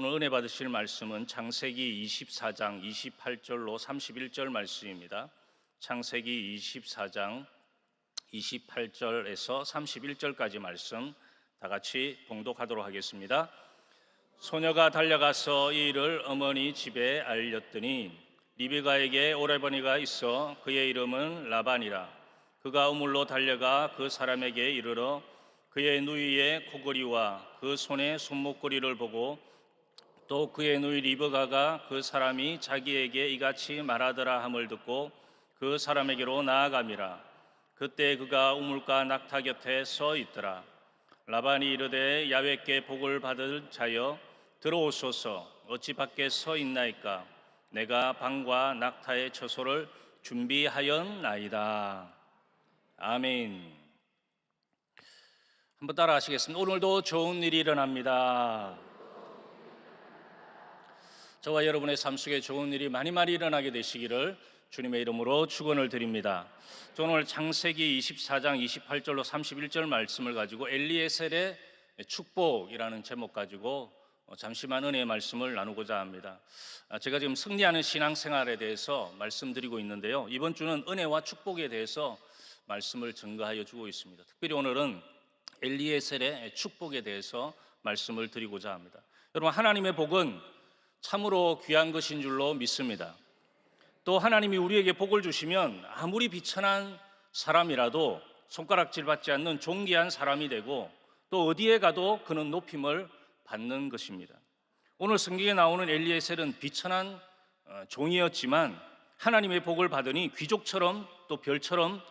오늘 은혜 받으실 말씀은 창세기 24장 28절로 31절 말씀입니다. 창세기 24장 28절에서 31절까지 말씀 다 같이 봉독하도록 하겠습니다. 소녀가 달려가서 이 일을 어머니 집에 알렸더니 리베가에게 오라버니가 있어 그의 이름은 라반이라. 그가 우물로 달려가 그 사람에게 이르러 그의 누이의 코걸이와 그 손의 손목걸이를 보고 또 그의 누이 리브가가 그 사람이 자기에게 이같이 말하더라 함을 듣고 그 사람에게로 나아감이라. 그때 그가 우물가 낙타 곁에 서 있더라. 라반이 이르되 야훼께 복을 받을 자여 들어오소서. 어찌 밖에 서 있나이까? 내가 방과 낙타의 처소를 준비하였나이다. 아멘. 한번 따라 하시겠습니다. 오늘도 좋은 일이 일어납니다. 저와 여러분의 삶 속에 좋은 일이 많이 일어나게 되시기를 주님의 이름으로 축원을 드립니다. 저는 오늘 창세기 24장 28절로 31절 말씀을 가지고 엘리에셀의 축복이라는 제목 가지고 잠시만 은혜의 말씀을 나누고자 합니다. 제가 지금 승리하는 신앙생활에 대해서 말씀드리고 있는데요, 이번 주는 은혜와 축복에 대해서 말씀을 증거하여 주고 있습니다. 특별히 오늘은 엘리에셀의 축복에 대해서 말씀을 드리고자 합니다. 여러분, 하나님의 복은 참으로 귀한 것인 줄로 믿습니다. 또 하나님이 우리에게 복을 주시면 아무리 비천한 사람이라도 손가락질 받지 않는 존귀한 사람이 되고 또 어디에 가도 그는 높임을 받는 것입니다. 오늘 성경에 나오는 엘리에셀은 비천한 종이었지만 하나님의 복을 받으니 귀족처럼 또 별처럼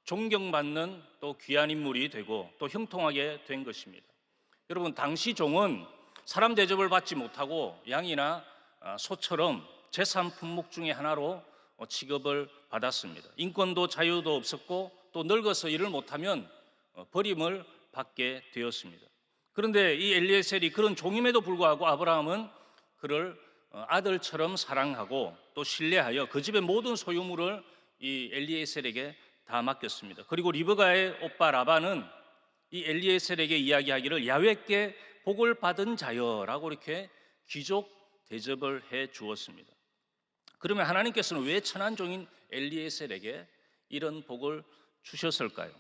존경받는 또 귀한 인물이 되고 또 형통하게 된 것입니다. 여러분, 당시 종은 사람 대접을 받지 못하고 양이나 소처럼 재산 품목 중에 하나로 취급을 받았습니다. 인권도 자유도 없었고 또 늙어서 일을 못하면 버림을 받게 되었습니다. 그런데 이 엘리에셀이 그런 종임에도 불구하고 아브라함은 그를 아들처럼 사랑하고 또 신뢰하여 그 집의 모든 소유물을 이 엘리에셀에게 다 맡겼습니다. 그리고 리브가의 오빠 라반은 이 엘리에셀에게 이야기하기를 야훼께 복을 받은 자여라고 이렇게 귀족 대접을 해 주었습니다. 그러면 하나님께서는 왜 천한 종인 엘리에셀에게 이런 복을 주셨을까요?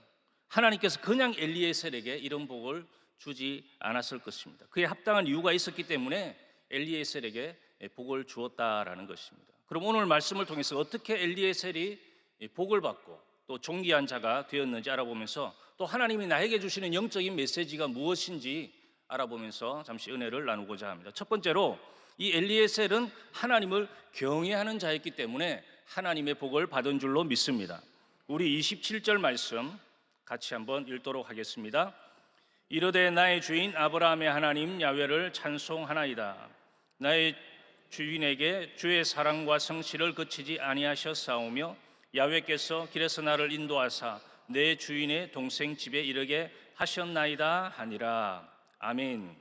하나님께서 그냥 엘리에셀에게 이런 복을 주지 않았을 것입니다. 그에 합당한 이유가 있었기 때문에 엘리에셀에게 복을 주었다라는 것입니다. 그럼 오늘 말씀을 통해서 어떻게 엘리에셀이 복을 받고 또 존귀한 자가 되었는지 알아보면서 또 하나님이 나에게 주시는 영적인 메시지가 무엇인지 알아보면서 잠시 은혜를 나누고자 합니다. 첫 번째로 이 엘리에셀은 하나님을 경외하는 자였기 때문에 하나님의 복을 받은 줄로 믿습니다. 우리 27절 말씀 같이 한번 읽도록 하겠습니다. 이르되 나의 주인 아브라함의 하나님 야훼를 찬송하나이다. 나의 주인에게 주의 사랑과 성실을 그치지 아니하셨사오며 야훼께서 길에서 나를 인도하사 내 주인의 동생 집에 이르게 하셨나이다 하니라. 아멘.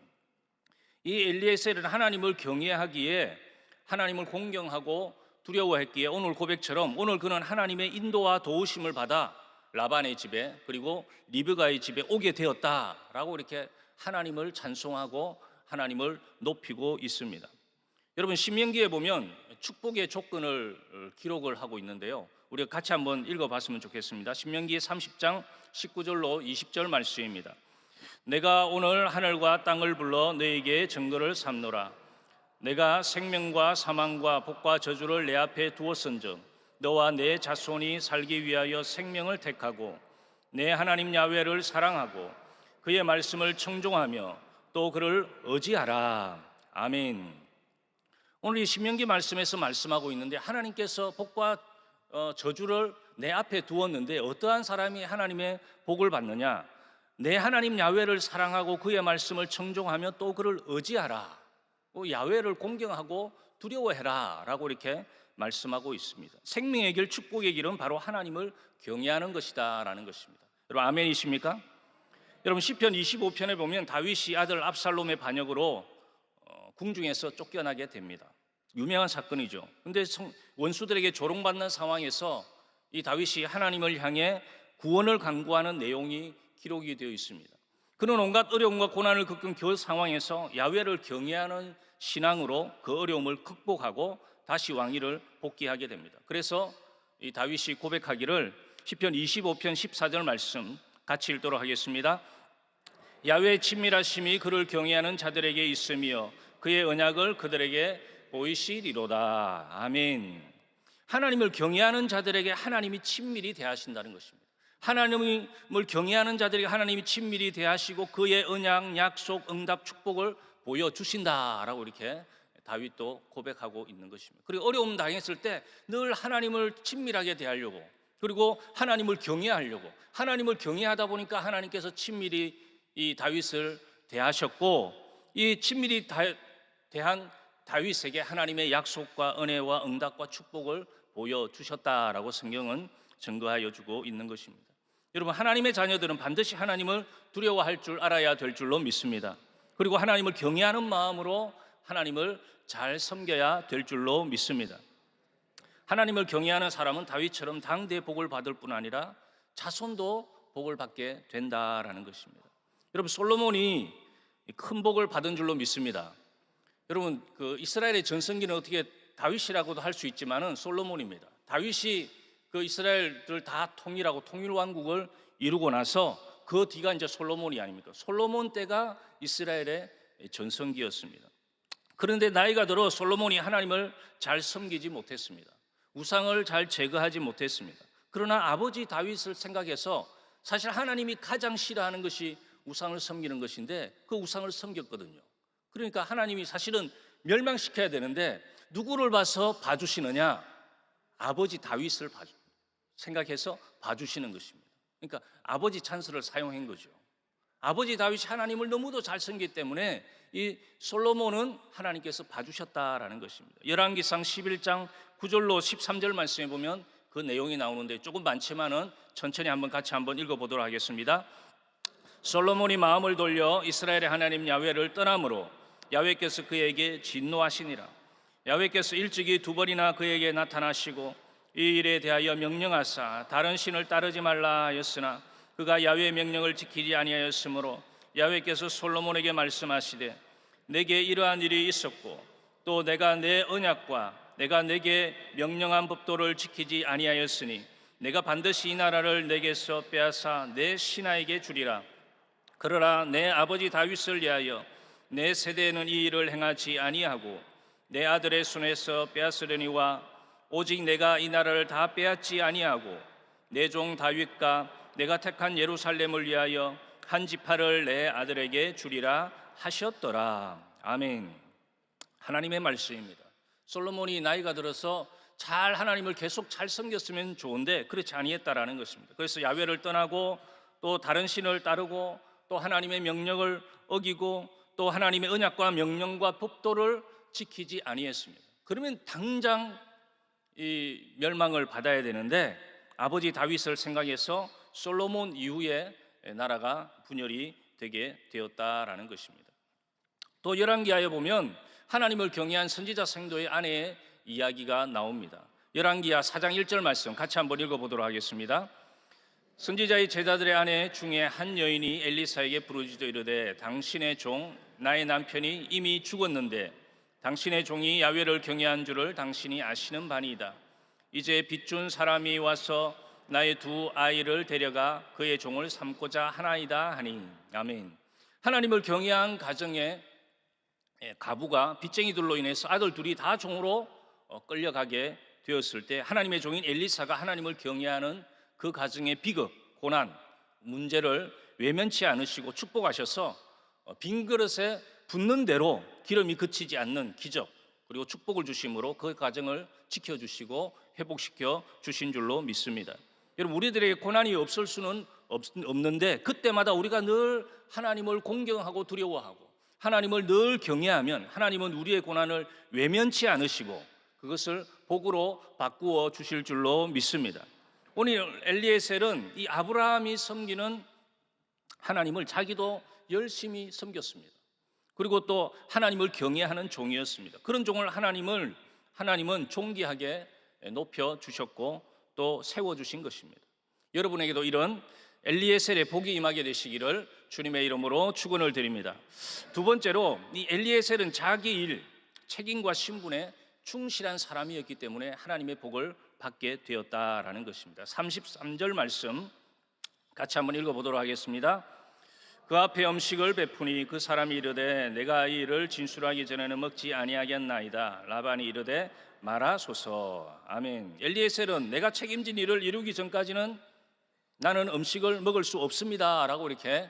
이 엘리에셀은 하나님을 경외하기에 하나님을 공경하고 두려워했기에 오늘 고백처럼 오늘 그는 하나님의 인도와 도우심을 받아 라반의 집에 그리고 리브가의 집에 오게 되었다라고 이렇게 하나님을 찬송하고 하나님을 높이고 있습니다. 여러분, 신명기에 보면 축복의 조건을 기록을 하고 있는데요, 우리가 같이 한번 읽어봤으면 좋겠습니다. 신명기 30장 19절로 20절 말씀입니다. 내가 오늘 하늘과 땅을 불러 너에게 증거를 삼노라. 내가 생명과 사망과 복과 저주를 내 앞에 두었은즉 너와 내 자손이 살기 위하여 생명을 택하고 내 하나님 야훼를 사랑하고 그의 말씀을 청종하며 또 그를 의지하라. 아멘. 오늘 이 신명기 말씀에서 말씀하고 있는데 하나님께서 복과 저주를 내 앞에 두었는데 어떠한 사람이 하나님의 복을 받느냐? 내 하나님 야훼를 사랑하고 그의 말씀을 청종하며 또 그를 의지하라. 야훼를 공경하고 두려워해라 라고 이렇게 말씀하고 있습니다. 생명의 길, 축복의 길은 바로 하나님을 경외하는 것이다 라는 것입니다. 여러분, 아멘이십니까? 여러분, 시편 25편에 보면 다윗이 아들 압살롬의 반역으로 궁중에서 쫓겨나게 됩니다. 유명한 사건이죠. 그런데 원수들에게 조롱받는 상황에서 이 다윗이 하나님을 향해 구원을 간구하는 내용이 기록이 되어 있습니다. 그는 온갖 어려움과 고난을 겪은 그 상황에서 야훼를 경외하는 신앙으로 그 어려움을 극복하고 다시 왕위를 복귀하게 됩니다. 그래서 이 다윗이 고백하기를 시편 25편 14절 말씀 같이 읽도록 하겠습니다. 야훼의 친밀하심이 그를 경외하는 자들에게 있으며 그의 언약을 그들에게 보이시리로다. 아멘. 하나님을 경외하는 자들에게 하나님이 친밀히 대하신다는 것입니다. 하나님을 경외하는 자들에게 하나님이 친밀히 대하시고 그의 언약, 약속, 응답, 축복을 보여주신다라고 이렇게 다윗도 고백하고 있는 것입니다. 그리고 어려움 당했을 때 늘 하나님을 친밀하게 대하려고, 그리고 하나님을 경외하려고, 하나님을 경외하다 보니까 하나님께서 친밀히 이 다윗을 대하셨고, 이 친밀히 대한 다윗에게 하나님의 약속과 은혜와 응답과 축복을 보여주셨다라고 성경은 증거하여 주고 있는 것입니다. 여러분, 하나님의 자녀들은 반드시 하나님을 두려워할 줄 알아야 될 줄로 믿습니다. 그리고 하나님을 경외하는 마음으로 하나님을 잘 섬겨야 될 줄로 믿습니다. 하나님을 경외하는 사람은 다윗처럼 당대 복을 받을 뿐 아니라 자손도 복을 받게 된다라는 것입니다. 여러분, 솔로몬이 큰 복을 받은 줄로 믿습니다. 여러분, 그 이스라엘의 전성기는 어떻게 다윗이라고도 할 수 있지만은 솔로몬입니다. 다윗이 그 이스라엘들 다 통일하고 통일왕국을 이루고 나서 그 뒤가 이제 솔로몬이 아닙니까? 솔로몬 때가 이스라엘의 전성기였습니다. 그런데 나이가 들어 솔로몬이 하나님을 잘 섬기지 못했습니다. 우상을 잘 제거하지 못했습니다. 그러나 아버지 다윗을 생각해서 사실 하나님이 가장 싫어하는 것이 우상을 섬기는 것인데 그 우상을 섬겼거든요. 그러니까 하나님이 사실은 멸망시켜야 되는데 누구를 봐서 봐주시느냐? 아버지 다윗을 생각해서 봐주시는 것입니다. 그러니까 아버지 찬스를 사용한 거죠. 아버지 다윗이 하나님을 너무도 잘 섬기기 때문에 이 솔로몬은 하나님께서 봐주셨다라는 것입니다. 열왕기상 11장 9절로 13절 말씀에 보면 그 내용이 나오는데 조금 많지만은 천천히 같이 한번 읽어보도록 하겠습니다. 솔로몬이 마음을 돌려 이스라엘의 하나님 야훼를 떠남으로 야훼께서 그에게 진노하시니라. 야훼께서 일찍이 2번이나 그에게 나타나시고 이 일에 대하여 명령하사 다른 신을 따르지 말라 하였으나 그가 야훼의 명령을 지키지 아니하였으므로 야훼께서 솔로몬에게 말씀하시되 내게 이러한 일이 있었고 또 내가 내 언약과 내가 내게 명령한 법도를 지키지 아니하였으니 내가 반드시 이 나라를 내게서 빼앗아 내 신하에게 주리라. 그러나 내 아버지 다윗을 위하여 내 세대에는 이 일을 행하지 아니하고 내 아들의 손에서 빼앗으려니와 오직 내가 이 나라를 다 빼앗지 아니하고 내 종 다윗과 내가 택한 예루살렘을 위하여 한 지파를 내 아들에게 주리라 하셨더라. 아멘. 하나님의 말씀입니다. 솔로몬이 나이가 들어서 잘 하나님을 계속 잘 섬겼으면 좋은데 그렇지 아니했다라는 것입니다. 그래서 야훼를 떠나고 또 다른 신을 따르고 또 하나님의 명령을 어기고 또 하나님의 언약과 명령과 법도를 지키지 아니했습니다. 그러면 당장 이 멸망을 받아야 되는데 아버지 다윗을 생각해서 솔로몬 이후에 나라가 분열이 되게 되었다라는 것입니다. 또 열왕기하에 보면 하나님을 경외한 선지자 성도의 아내의 이야기가 나옵니다. 열왕기하 4장 1절 말씀 같이 한번 읽어보도록 하겠습니다. 선지자의 제자들의 아내 중에 한 여인이 엘리사에게 부르짖어 이르되 당신의 종 나의 남편이 이미 죽었는데 당신의 종이 야훼를 경외한 줄을 당신이 아시는 바니이다. 이제 빚준 사람이 와서 나의 2 아이를 데려가 그의 종을 삼고자 하나이다 하니. 아멘. 하나님을 경외한 가정의 가부가 빚쟁이들로 인해서 아들 2이 다 종으로 끌려가게 되었을 때 하나님의 종인 엘리사가 하나님을 경외하는 그 가정의 비극, 고난, 문제를 외면치 않으시고 축복하셔서 빈 그릇에 붓는 대로 기름이 그치지 않는 기적 그리고 축복을 주심으로 그 가정을 지켜주시고 회복시켜 주신 줄로 믿습니다. 여러분, 우리들에게 고난이 없을 수는 없는데 그때마다 우리가 늘 하나님을 공경하고 두려워하고 하나님을 늘 경외하면 하나님은 우리의 고난을 외면치 않으시고 그것을 복으로 바꾸어 주실 줄로 믿습니다. 오늘 엘리에셀은 이 아브라함이 섬기는 하나님을 자기도 열심히 섬겼습니다. 그리고 또 하나님을 경외하는 종이었습니다. 그런 종을 하나님은 존귀하게 높여 주셨고 또 세워 주신 것입니다. 여러분에게도 이런 엘리에셀의 복이 임하게 되시기를 주님의 이름으로 축원을 드립니다. 두 번째로 이 엘리에셀은 자기 일, 책임과 신분에 충실한 사람이었기 때문에 하나님의 복을 받게 되었다라는 것입니다. 33절 말씀 같이 한번 읽어보도록 하겠습니다. 그 앞에 음식을 베푸니 그 사람이 이르되 내가 이 일을 진술하기 전에는 먹지 아니하겠나이다. 라반이 이르되 말하소서. 아멘. 엘리에셀은 내가 책임진 일을 이루기 전까지는 나는 음식을 먹을 수 없습니다 라고 이렇게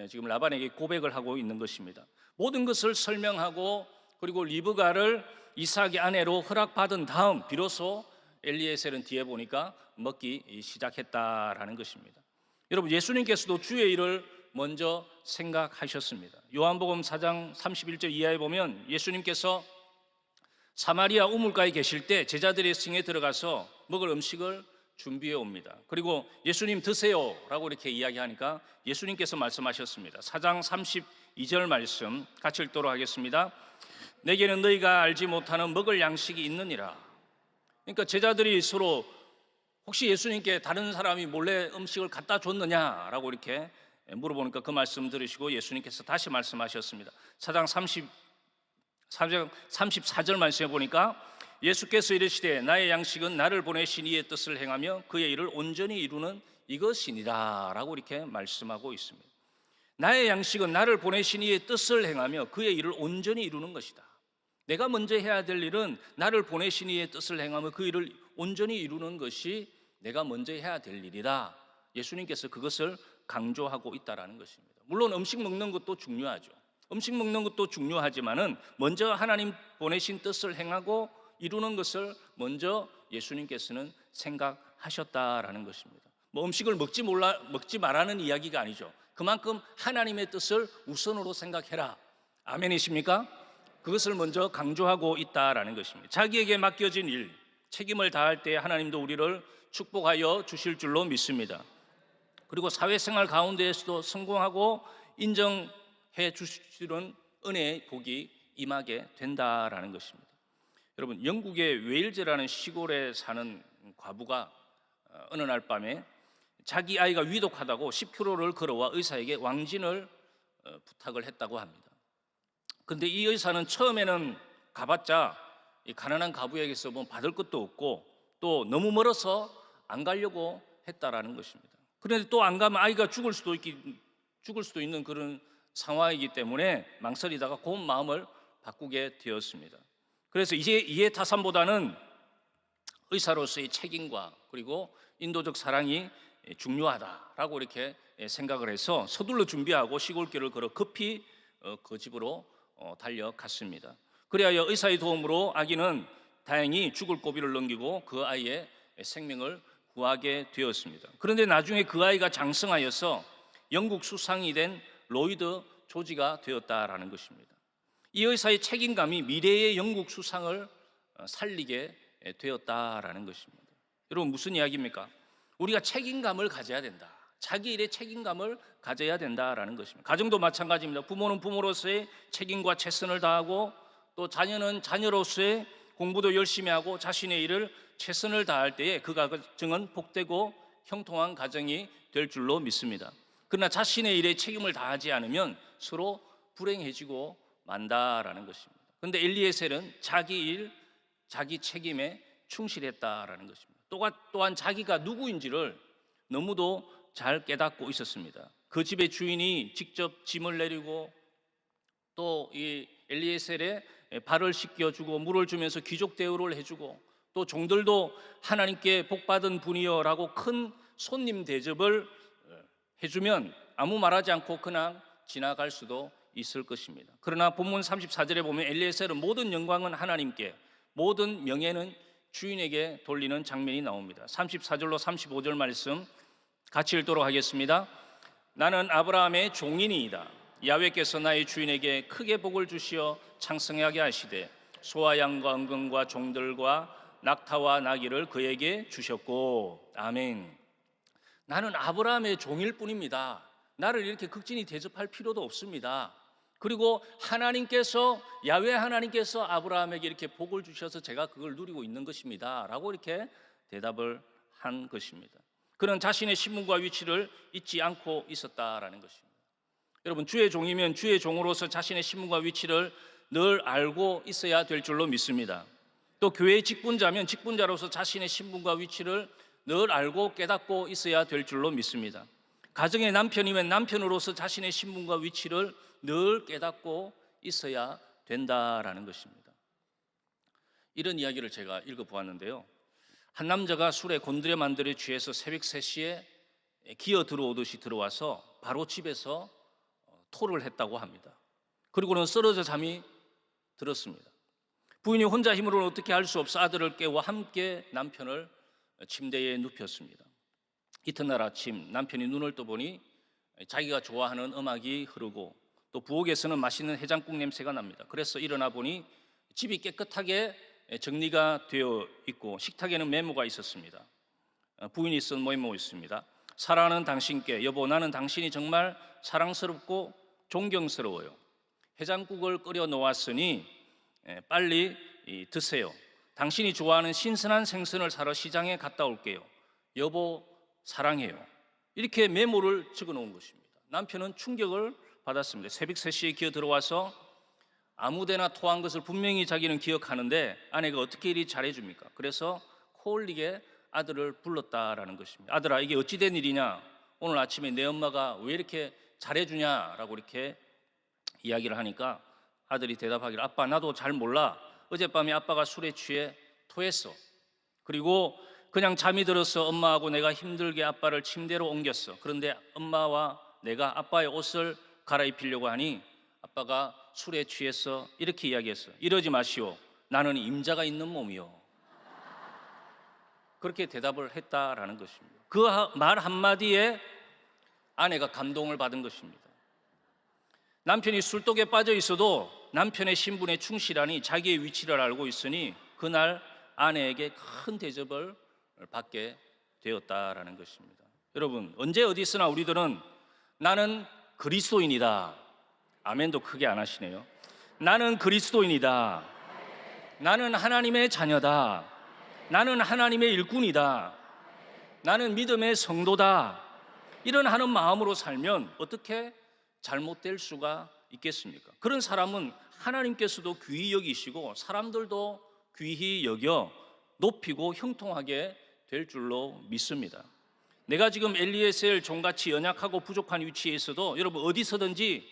지금 라반에게 고백을 하고 있는 것입니다. 모든 것을 설명하고 그리고 리브가를 이삭의 아내로 허락받은 다음 비로소 엘리에셀은 뒤에 보니까 먹기 시작했다라는 것입니다. 여러분, 예수님께서도 주의 일을 먼저 생각하셨습니다. 요한복음 4장 31절 이하에 보면 예수님께서 사마리아 우물가에 계실 때 제자들의 승에 들어가서 먹을 음식을 준비해 옵니다. 그리고 예수님 드세요 라고 이렇게 이야기하니까 예수님께서 말씀하셨습니다. 4장 32절 말씀 같이 읽도록 하겠습니다. 내게는 너희가 알지 못하는 먹을 양식이 있느니라. 그러니까 제자들이 서로 혹시 예수님께 다른 사람이 몰래 음식을 갖다 줬느냐라고 이렇게 물어보니까 그 말씀 들으시고 예수님께서 다시 말씀하셨습니다. 4장 34절 말씀해 보니까 예수께서 이르시되 나의 양식은 나를 보내신 이의 뜻을 행하며 그의 일을 온전히 이루는 이것이니라 라고 이렇게 말씀하고 있습니다. 나의 양식은 나를 보내신 이의 뜻을 행하며 그의 일을 온전히 이루는 것이다. 내가 먼저 해야 될 일은 나를 보내신 이의 뜻을 행하며 그 일을 온전히 이루는 것이 내가 먼저 해야 될 일이다. 예수님께서 그것을 강조하고 있다라는 것입니다. 물론 음식 먹는 것도 중요하죠. 음식 먹는 것도 중요하지만은 먼저 하나님 보내신 뜻을 행하고 이루는 것을 먼저 예수님께서는 생각하셨다라는 것입니다. 뭐 음식을 먹지 말라는 이야기가 아니죠. 그만큼 하나님의 뜻을 우선으로 생각해라. 아멘이십니까? 그것을 먼저 강조하고 있다라는 것입니다. 자기에게 맡겨진 일, 책임을 다할 때 하나님도 우리를 축복하여 주실 줄로 믿습니다. 그리고 사회생활 가운데에서도 성공하고 인정해 주시는 은혜의 복이 임하게 된다라는 것입니다. 여러분, 영국의 웨일즈라는 시골에 사는 과부가 어느 날 밤에 자기 아이가 위독하다고 10km를 걸어와 의사에게 왕진을 부탁을 했다고 합니다. 그런데 이 의사는 처음에는 가봤자 이 가난한 과부에게서 뭐 받을 것도 없고 또 너무 멀어서 안 가려고 했다라는 것입니다. 그런데 또 안 가면 아이가 죽을 수도 있는 그런 상황이기 때문에 망설이다가 그 마음을 바꾸게 되었습니다. 그래서 이제 이해타산보다는 의사로서의 책임과 그리고 인도적 사랑이 중요하다라고 이렇게 생각을 해서 서둘러 준비하고 시골길을 걸어 급히 그 집으로 달려갔습니다. 그리하여 의사의 도움으로 아기는 다행히 죽을 고비를 넘기고 그 아이의 생명을 구하게 되었습니다. 그런데 나중에 그 아이가 장성하여서 영국 수상이 된 로이드 조지가 되었다라는 것입니다. 이 의사의 책임감이 미래의 영국 수상을 살리게 되었다라는 것입니다. 여러분, 무슨 이야기입니까? 우리가 책임감을 가져야 된다. 자기 일에 책임감을 가져야 된다라는 것입니다. 가정도 마찬가지입니다. 부모는 부모로서의 책임과 최선을 다하고 또 자녀는 자녀로서의 공부도 열심히 하고 자신의 일을 최선을 다할 때에 그 가정은 복되고 형통한 가정이 될 줄로 믿습니다. 그러나 자신의 일에 책임을 다하지 않으면 서로 불행해지고 만다라는 것입니다. 그런데 엘리에셀은 자기 일, 자기 책임에 충실했다라는 것입니다. 또한 자기가 누구인지를 너무도 잘 깨닫고 있었습니다. 그 집의 주인이 직접 짐을 내리고 또 이 엘리에셀의 발을 씻겨주고 물을 주면서 귀족 대우를 해주고 또 종들도 하나님께 복받은 분이여라고 큰 손님 대접을 해주면 아무 말하지 않고 그냥 지나갈 수도 있을 것입니다. 그러나 본문 34절에 보면 엘리에셀은 모든 영광은 하나님께, 모든 명예는 주인에게 돌리는 장면이 나옵니다. 34절로 35절 말씀 같이 읽도록 하겠습니다. 나는 아브라함의 종이니이다. 야훼께서 나의 주인에게 크게 복을 주시어 창성하게 하시되 소와 양과 은금과 종들과 낙타와 나귀를 그에게 주셨고. 아멘. 나는 아브라함의 종일 뿐입니다. 나를 이렇게 극진히 대접할 필요도 없습니다. 그리고 하나님께서, 야훼 하나님께서 아브라함에게 이렇게 복을 주셔서 제가 그걸 누리고 있는 것입니다 라고 이렇게 대답을 한 것입니다. 그는 자신의 신분과 위치를 잊지 않고 있었다라는 것입니다. 여러분, 주의 종이면 주의 종으로서 자신의 신분과 위치를 늘 알고 있어야 될 줄로 믿습니다. 또 교회의 직분자면 직분자로서 자신의 신분과 위치를 늘 알고 깨닫고 있어야 될 줄로 믿습니다. 가정의 남편이면 남편으로서 자신의 신분과 위치를 늘 깨닫고 있어야 된다라는 것입니다. 이런 이야기를 제가 읽어보았는데요. 한 남자가 술에 곤드레 만들에 취해서 새벽 3시에 기어 들어오듯이 들어와서 바로 집에서 토를 했다고 합니다. 그리고는 쓰러져 잠이 들었습니다. 부인이 혼자 힘으로는 어떻게 할 수 없어 아들을 깨워 함께 남편을 침대에 눕혔습니다. 이튿날 아침 남편이 눈을 떠보니 자기가 좋아하는 음악이 흐르고 또 부엌에서는 맛있는 해장국 냄새가 납니다. 그래서 일어나 보니 집이 깨끗하게 정리가 되어 있고 식탁에는 메모가 있었습니다. 부인이 쓴 메모였습니다. 사랑하는 당신께, 여보, 나는 당신이 정말 사랑스럽고 존경스러워요. 해장국을 끓여 놓았으니 빨리 드세요. 당신이 좋아하는 신선한 생선을 사러 시장에 갔다 올게요. 여보, 사랑해요. 이렇게 메모를 적어 놓은 것입니다. 남편은 충격을 받았습니다. 새벽 3시에 기어 들어와서 아무데나 토한 것을 분명히 자기는 기억하는데 아내가 어떻게 이리 잘해줍니까? 그래서 코 올리게 아들을 불렀다라는 것입니다. 아들아, 이게 어찌된 일이냐? 오늘 아침에 내 엄마가 왜 이렇게 잘해주냐라고 이렇게 이야기를 하니까 아들이 대답하기를, 아빠, 나도 잘 몰라. 어젯밤에 아빠가 술에 취해 토했어. 그리고 그냥 잠이 들어서 엄마하고 내가 힘들게 아빠를 침대로 옮겼어. 그런데 엄마와 내가 아빠의 옷을 갈아입히려고 하니 아빠가 술에 취해서 이렇게 이야기했어. 이러지 마시오. 나는 임자가 있는 몸이요. 그렇게 대답을 했다라는 것입니다. 그 말 한마디에 아내가 감동을 받은 것입니다. 남편이 술독에 빠져 있어도 남편의 신분에 충실하니 자기의 위치를 알고 있으니 그날 아내에게 큰 대접을 받게 되었다라는 것입니다. 여러분, 언제 어디서나 우리들은 나는 그리스도인이다. 아멘도 크게 안 하시네요. 나는 그리스도인이다. 나는 하나님의 자녀다. 나는 하나님의 일꾼이다. 나는 믿음의 성도다. 이런 하는 마음으로 살면 어떻게 잘못될 수가 있겠습니까? 그런 사람은 하나님께서도 귀히 여기시고 사람들도 귀히 여겨 높이고 형통하게 될 줄로 믿습니다. 내가 지금 엘리에셀 종같이 연약하고 부족한 위치에 있어도 여러분 어디서든지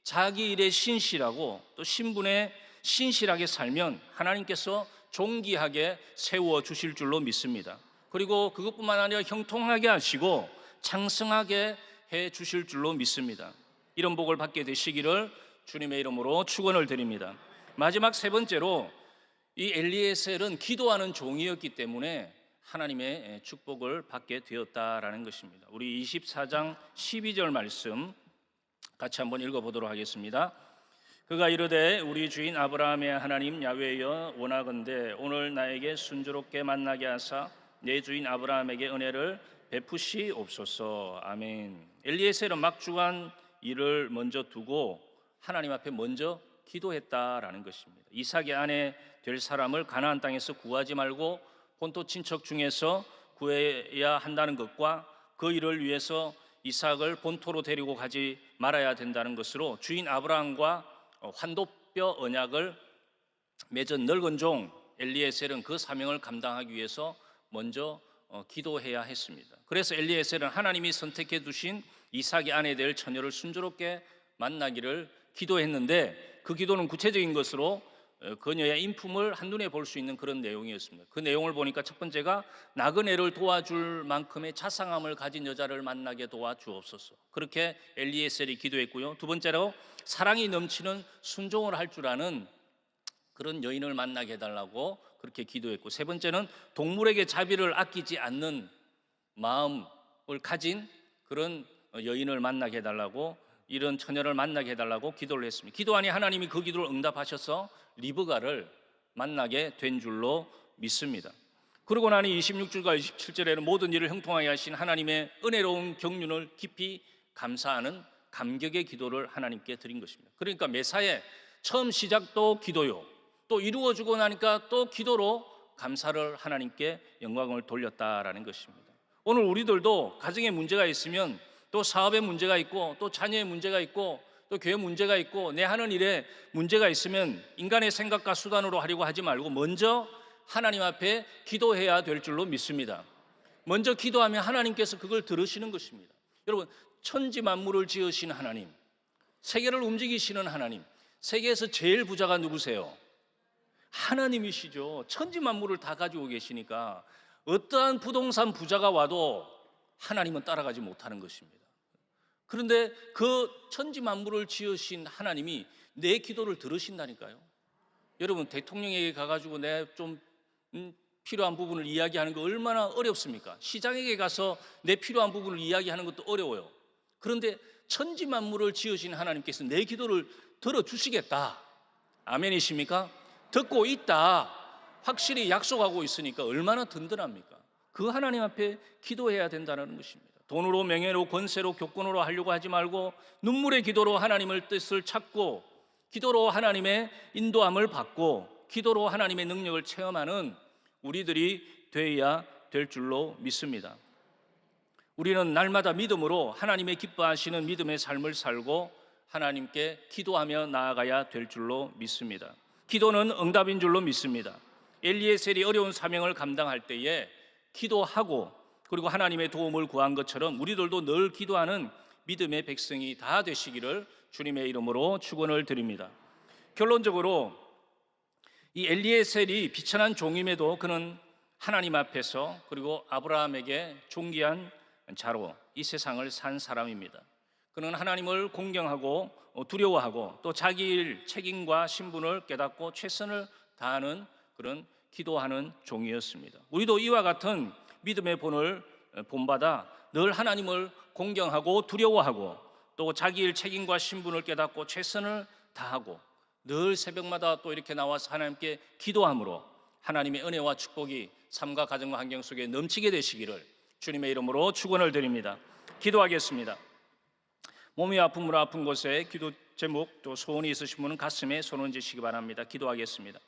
자기 일에 신실하고 또 신분에 신실하게 살면 하나님께서 존귀하게 세워 주실 줄로 믿습니다. 그리고 그것뿐만 아니라 형통하게 하시고 창성하게 해 주실 줄로 믿습니다. 이런 복을 받게 되시기를 주님의 이름으로 축원을 드립니다. 마지막 세 번째로 이 엘리에셀은 기도하는 종이었기 때문에 하나님의 축복을 받게 되었다라는 것입니다. 우리 24장 12절 말씀 같이 한번 읽어보도록 하겠습니다. 그가 이르되 우리 주인 아브라함의 하나님 야훼여 원하건대 오늘 나에게 순조롭게 만나게 하사 내 주인 아브라함에게 은혜를 베푸시옵소서. 아멘. 엘리에셀은 막중한 일을 먼저 두고 하나님 앞에 먼저 기도했다라는 것입니다. 이삭의 아내 될 사람을 가나안 땅에서 구하지 말고 본토 친척 중에서 구해야 한다는 것과 그 일을 위해서 이삭을 본토로 데리고 가지 말아야 된다는 것으로 주인 아브라함과 환도뼈 언약을 맺은 늙은 종 엘리에셀은 그 사명을 감당하기 위해서 먼저 기도해야 했습니다. 그래서 엘리에셀은 하나님이 선택해 두신 이삭의 아내 될 처녀를 순조롭게 만나기를 기도했는데 그 기도는 구체적인 것으로 그녀의 인품을 한눈에 볼 수 있는 그런 내용이었습니다. 그 내용을 보니까 첫 번째가 나그네를 도와줄 만큼의 자상함을 가진 여자를 만나게 도와주옵소서. 그렇게 엘리에셀이 기도했고요. 두 번째로 사랑이 넘치는 순종을 할 줄 아는 그런 여인을 만나게 해달라고 그렇게 기도했고, 세 번째는 동물에게 자비를 아끼지 않는 마음을 가진 그런 여인을 만나게 해달라고, 이런 처녀를 만나게 해달라고 기도를 했습니다. 기도하니 하나님이 그 기도를 응답하셔서 리브가를 만나게 된 줄로 믿습니다. 그러고 나니 26절과 27절에는 모든 일을 형통하게 하신 하나님의 은혜로운 경륜을 깊이 감사하는 감격의 기도를 하나님께 드린 것입니다. 그러니까 매사에 처음 시작도 기도요, 또 이루어지고 나니까 또 기도로 감사를 하나님께 영광을 돌렸다라는 것입니다. 오늘 우리들도 가정에 문제가 있으면 또 사업에 문제가 있고 또 자녀의 문제가 있고 또 교회 문제가 있고 내 하는 일에 문제가 있으면 인간의 생각과 수단으로 하려고 하지 말고 먼저 하나님 앞에 기도해야 될 줄로 믿습니다. 먼저 기도하면 하나님께서 그걸 들으시는 것입니다. 여러분, 천지 만물을 지으신 하나님, 세계를 움직이시는 하나님, 세계에서 제일 부자가 누구세요? 하나님이시죠. 천지 만물을 다 가지고 계시니까 어떠한 부동산 부자가 와도 하나님은 따라가지 못하는 것입니다. 그런데 그 천지 만물을 지으신 하나님이 내 기도를 들으신다니까요. 여러분, 대통령에게 가가지고 내 좀 필요한 부분을 이야기하는 거 얼마나 어렵습니까? 시장에게 가서 내 필요한 부분을 이야기하는 것도 어려워요. 그런데 천지 만물을 지으신 하나님께서 내 기도를 들어주시겠다, 아멘이십니까? 듣고 있다, 확실히 약속하고 있으니까 얼마나 든든합니까? 그 하나님 앞에 기도해야 된다는 것입니다. 돈으로, 명예로, 권세로, 교권으로 하려고 하지 말고 눈물의 기도로 하나님의 뜻을 찾고 기도로 하나님의 인도함을 받고 기도로 하나님의 능력을 체험하는 우리들이 되어야 될 줄로 믿습니다. 우리는 날마다 믿음으로 하나님의 기뻐하시는 믿음의 삶을 살고 하나님께 기도하며 나아가야 될 줄로 믿습니다. 기도는 응답인 줄로 믿습니다. 엘리에셀이 어려운 사명을 감당할 때에 기도하고 그리고 하나님의 도움을 구한 것처럼 우리들도 늘 기도하는 믿음의 백성이 다 되시기를 주님의 이름으로 축원을 드립니다. 결론적으로 이 엘리에셀이 비천한 종임에도 그는 하나님 앞에서 그리고 아브라함에게 존귀한 자로 이 세상을 산 사람입니다. 그는 하나님을 공경하고 두려워하고 또 자기 일, 책임과 신분을 깨닫고 최선을 다하는 그런 기도하는 종이었습니다. 우리도 이와 같은 믿음의 본을 본받아 늘 하나님을 공경하고 두려워하고 또 자기 일, 책임과 신분을 깨닫고 최선을 다하고 늘 새벽마다 또 이렇게 나와서 하나님께 기도함으로 하나님의 은혜와 축복이 삶과 가정과 환경 속에 넘치게 되시기를 주님의 이름으로 축원을 드립니다. 기도하겠습니다. 몸이 아픔으로 아픈 곳에 기도 제목 또 소원이 있으신 분은 가슴에 손 얹으시기 바랍니다. 기도하겠습니다.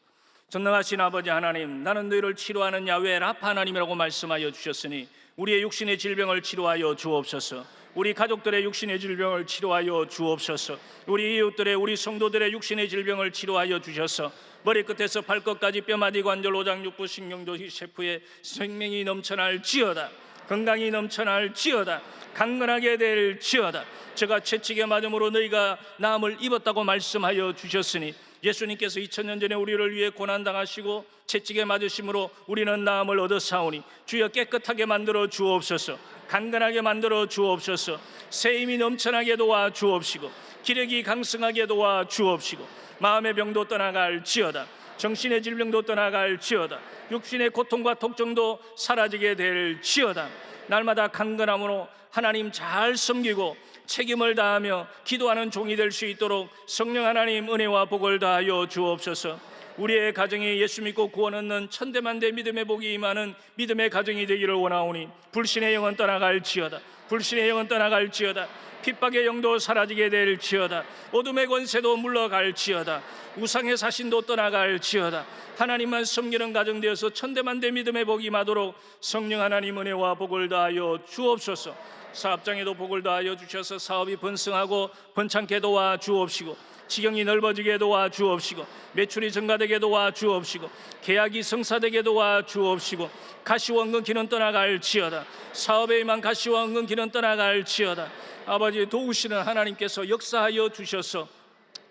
전능하신 아버지 하나님, 나는 너희를 치료하는 야훼 라파 하나님이라고 말씀하여 주셨으니 우리의 육신의 질병을 치료하여 주옵소서. 우리 가족들의 육신의 질병을 치료하여 주옵소서. 우리 이웃들의, 우리 성도들의 육신의 질병을 치료하여 주셔서 머리끝에서 발끝까지 뼈마디 관절 오장육부 신경도 세포에 생명이 넘쳐날지어다, 건강이 넘쳐날지어다, 강건하게 될지어다. 제가 채찍에 맞음으로 너희가 나음을 입었다고 말씀하여 주셨으니 예수님께서 2000년 전에 우리를 위해 고난당하시고 채찍에 맞으심으로 우리는 나음을 얻었사오니 주여 깨끗하게 만들어 주옵소서. 강건하게 만들어 주옵소서. 새 힘이 넘쳐나게 도와 주옵시고 기력이 강성하게 도와 주옵시고 마음의 병도 떠나갈지어다, 정신의 질병도 떠나갈지어다, 육신의 고통과 통증도 사라지게 될지어다. 날마다 강건함으로 하나님 잘 섬기고 책임을 다하며 기도하는 종이 될 수 있도록 성령 하나님 은혜와 복을 다하여 주옵소서. 우리의 가정에 예수 믿고 구원 얻는 천대만대 믿음의 복이 임하는 믿음의 가정이 되기를 원하오니 불신의 영은 떠나갈지어다, 불신의 영은 떠나갈지어다, 핍박의 영도 사라지게 될지어다, 어둠의 권세도 물러갈지어다, 우상의 사신도 떠나갈지어다. 하나님만 섬기는 가정 되어서 천대만대 믿음의 복이 임하도록 성령 하나님 은혜와 복을 다하여 주옵소서. 사업장에도 복을 다하여 주셔서 사업이 번성하고 번창케 도와 주옵시고 지경이 넓어지게 도와 주옵시고 매출이 증가되게 도와 주옵시고 계약이 성사되게 도와 주옵시고 가시와 은근키는 떠나갈지어다, 사업에 임한 가시와 은근키는 떠나갈지어다. 아버지 도우시는 하나님께서 역사하여 주셔서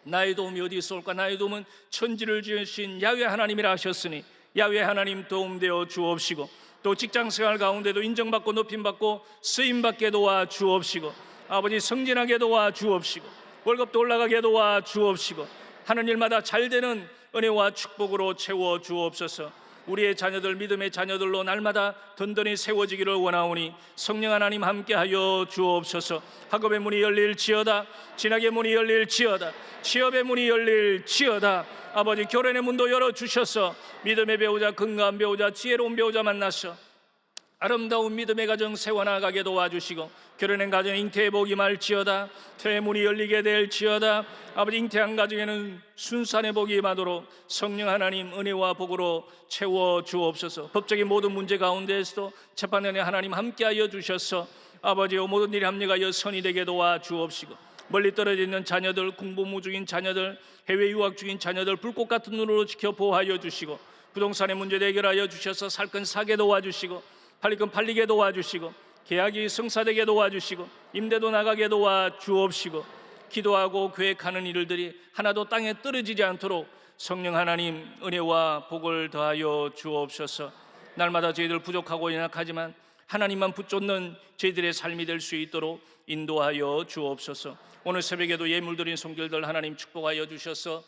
나의 도움이 어디 있을까? 나의 도움은 천지를 지으신 야훼 하나님이라 하셨으니 야훼 하나님 도움되어 주옵시고 또 직장생활 가운데도 인정받고 높임받고 쓰임받게 도와 주옵시고 아버지 승진하게 도와 주옵시고 월급도 올라가게 도와 주옵시고 하는 일마다 잘되는 은혜와 축복으로 채워 주옵소서. 우리의 자녀들 믿음의 자녀들로 날마다 든든히 세워지기를 원하오니 성령 하나님 함께하여 주옵소서. 학업의 문이 열릴지어다, 진학의 문이 열릴지어다, 취업의 문이 열릴지어다. 아버지 결혼의 문도 열어주셔서 믿음의 배우자, 건강한 배우자, 지혜로운 배우자 만나서 아름다운 믿음의 가정 세워나가게 도와주시고 결혼한 가정 잉태의 복이 말지어다. 퇴문이 열리게 될지어다. 아버지 잉태한 가정에는 순산의 복이 임하도록 성령 하나님 은혜와 복으로 채워 주옵소서. 법적인 모든 문제 가운데에서도 재판장에 하나님 함께하여 주셔서 아버지여 모든 일이 합력하여 선이 되게 도와주옵시고 멀리 떨어져 있는 자녀들, 공부 중인 자녀들, 해외 유학 중인 자녀들 불꽃 같은 눈으로 지켜 보호하여 주시고 부동산의 문제 해결하여 주셔서 살건 사게 도와주시고 팔리건 팔리게 도와주시고 계약이 성사되게 도와주시고 임대도 나가게 도와주옵시고 기도하고 계획하는 일들이 하나도 땅에 떨어지지 않도록 성령 하나님 은혜와 복을 더하여 주옵소서. 날마다 저희들 부족하고 연약하지만 하나님만 붙잡는 저희들의 삶이 될 수 있도록 인도하여 주옵소서. 오늘 새벽에도 예물드린 손길들 하나님 축복하여 주셔서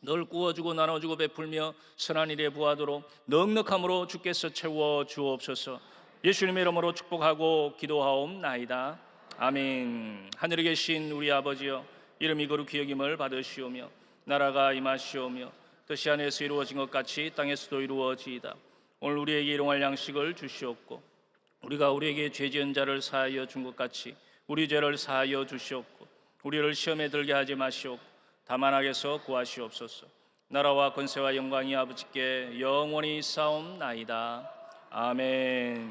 늘 구워주고 나눠주고 베풀며 선한 일에 부하도록 넉넉함으로 주께서 채워 주옵소서. 예수님의 이름으로 축복하고 기도하옵나이다. 아멘. 하늘에 계신 우리 아버지여, 이름이 거룩히 여김을 받으시오며 나라가 임하시오며 뜻이 하늘에서 이루어진 것 같이 땅에서도 이루어지이다. 오늘 우리에게 일용할 양식을 주시옵고 우리가 우리에게 죄 지은 자를 사하여 준 것 같이 우리 죄를 사하여 주시옵고 우리를 시험에 들게 하지 마시옵고 다만 악에서 구하시옵소서. 나라와 권세와 영광이 아버지께 영원히 있사옵나이다. 아멘.